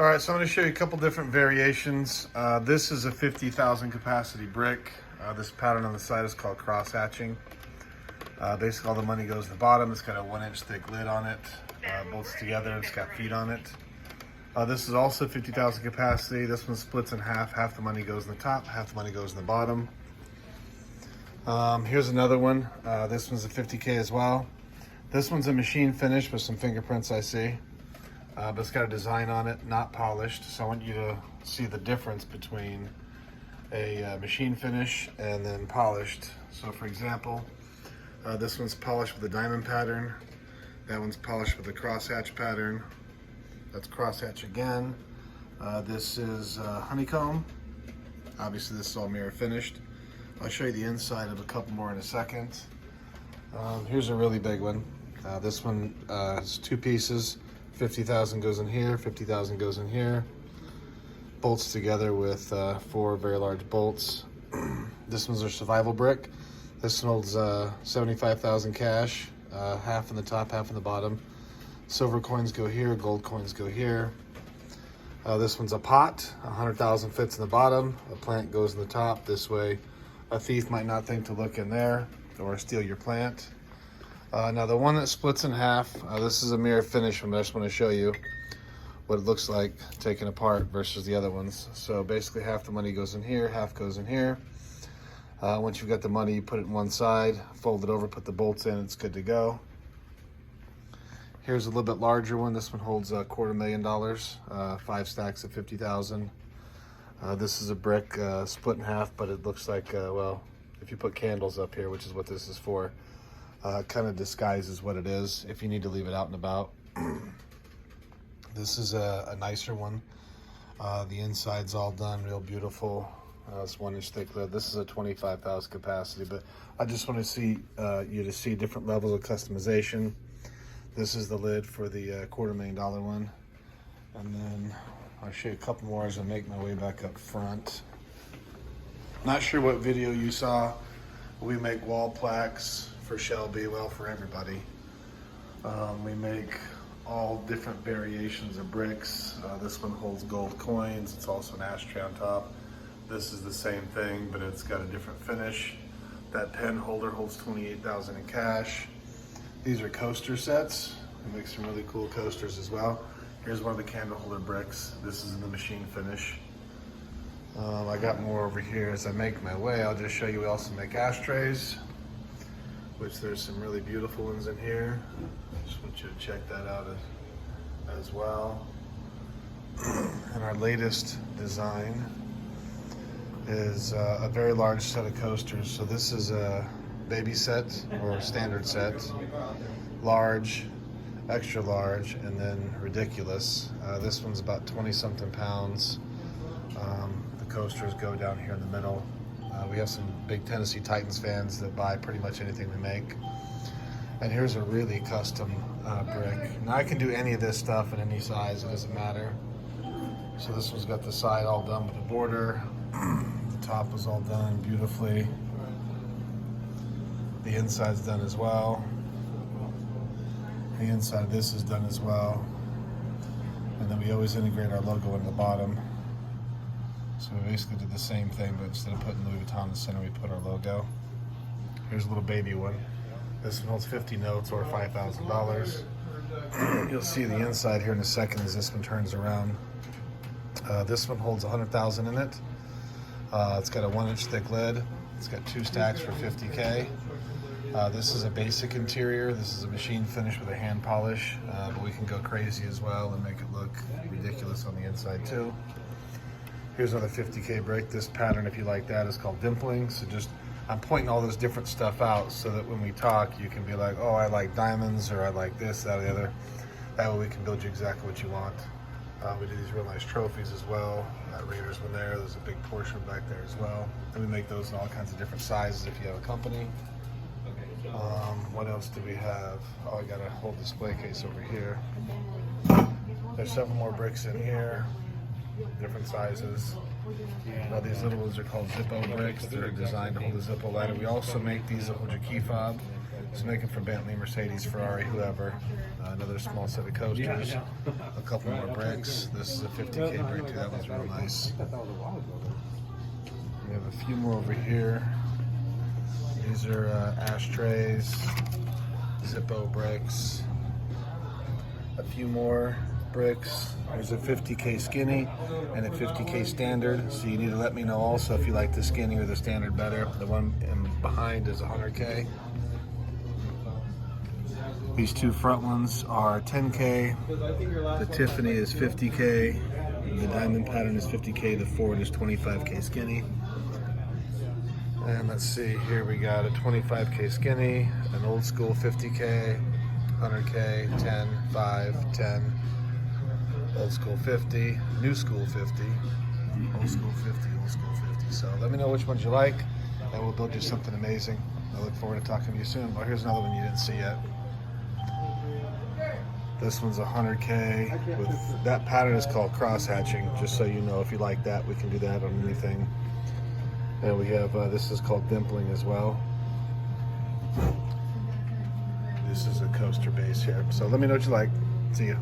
All right, so I'm going to show you a couple different variations. This is a 50,000 capacity brick. This pattern on the side is called cross hatching. Basically, all the money goes to the bottom. It's got a 1-inch thick lid on it, bolts together. It's got feet on it. This is also 50,000 capacity. This one splits in half. Half the money goes in the top, half the money goes in the bottom. Here's another one. This one's a 50K as well. This one's a machine finish with some fingerprints I see. But it's got a design on it, not polished. So I want you to see the difference between a machine finish and then polished. So for example, this one's polished with a diamond pattern. That one's polished with a crosshatch pattern. That's crosshatch again. This is honeycomb. Obviously this is all mirror finished. I'll show you the inside of a couple more in a second. Here's a really big one. This one is 2 pieces. 50,000 goes in here, 50,000 goes in here. Bolts together with 4 very large bolts. This one's a survival brick. This one holds 75,000 cash, half in the top, half in the bottom. Silver coins go here, gold coins go here. This one's a pot, 100,000 fits in the bottom. A plant goes in the top. This way a thief might not think to look in there or steal your plant. Now the one that splits in half, this is a mirror finish one, but I just want to show you what it looks like taken apart versus the other ones. So basically half the money goes in here, half goes in here. Once you've got the money, you put it in one side, fold it over, put the bolts in, it's good to go. Here's a little bit larger one. This one holds $250,000, 5 stacks of 50,000. This is a brick split in half, but it looks like, well, if you put candles up here, which is what this is for, kind of disguises what it is if you need to leave it out and about. This is a nicer one. The inside's all done real beautiful. It's 1-inch thick lid. This is a 25,000 capacity, but I just want to see you to see different levels of customization. This is the lid for the $250,000 one, and then I'll show you a couple more as I make my way back up front. Not sure what video you saw. We make wall plaques for Shelby, well, for everybody. We make all different variations of bricks. This one holds gold coins. It's also an ashtray on top. This is the same thing, but it's got a different finish. That pen holder holds 28,000 in cash. These are coaster sets. We make some really cool coasters as well. Here's one of the candle holder bricks. This is in the machine finish. I got more over here as I make my way. I'll just show you we also make ashtrays, which there's some really beautiful ones in here. Just want you to check that out as well. And our latest design is a very large set of coasters. So this is a baby set or standard set, large, extra large, and then ridiculous. This one's about 20-something pounds. The coasters go down here in the middle. We have some big Tennessee Titans fans that buy pretty much anything we make. And here's a really custom brick. Now I can do any of this stuff in any size, it doesn't matter. So this one's got the side all done with the border. The top was all done beautifully. The inside's done as well. The inside of this is done as well. And then we always integrate our logo in the bottom. So we basically did the same thing, but instead of putting Louis Vuitton in the center, we put our logo. Here's a little baby one. This one holds 50 notes or $5,000. You'll see the inside here in a second as this one turns around. This one holds 100,000 in it. It's got a 1-inch thick lid. It's got 2 stacks for 50K. This is a basic interior. This is a machine finish with a hand polish, but we can go crazy as well and make it look ridiculous on the inside too. Here's another 50K brick. This pattern, if you like that, is called dimpling. So just, I'm pointing all this different stuff out so that when we talk, you can be like, oh, I like diamonds, or I like this, that, or the other. That way we can build you exactly what you want. We do these real nice trophies as well. That Raiders one there, there's a big portion back there as well. And we make those in all kinds of different sizes if you have a company. What else do we have? Oh, I got a whole display case over here. There's several more bricks in here, different sizes. These little ones are called Zippo Bricks. They're designed to hold a Zippo lighter. We also make these that hold your key fob. It's making for Bentley, Mercedes, Ferrari, whoever. Another small set of coasters. A couple more bricks. This is a 50K brick too. That one's real nice. We have a few more over here. These are Ashtrays, Zippo Bricks. A few more bricks. There's a 50K skinny and a 50K standard. So you need to let me know also if you like the skinny or the standard better. The one behind is 100K. These two front ones are 10K. The Tiffany is 50K. The diamond pattern is 50K. The Ford is 25K skinny. And let's see, here we got a 25K skinny, an old school 50K, 100K, 10, 5, 10, old school 50, new school 50, old school 50, old school 50. So let me know which ones you like, and we'll build you something amazing. I look forward to talking to you soon. Oh, here's another one you didn't see yet. This one's 100K. With that pattern is called cross hatching. Just so you know, if you like that, we can do that on anything. And we have this is called dimpling as well. This is a coaster base here. So let me know what you like. See ya.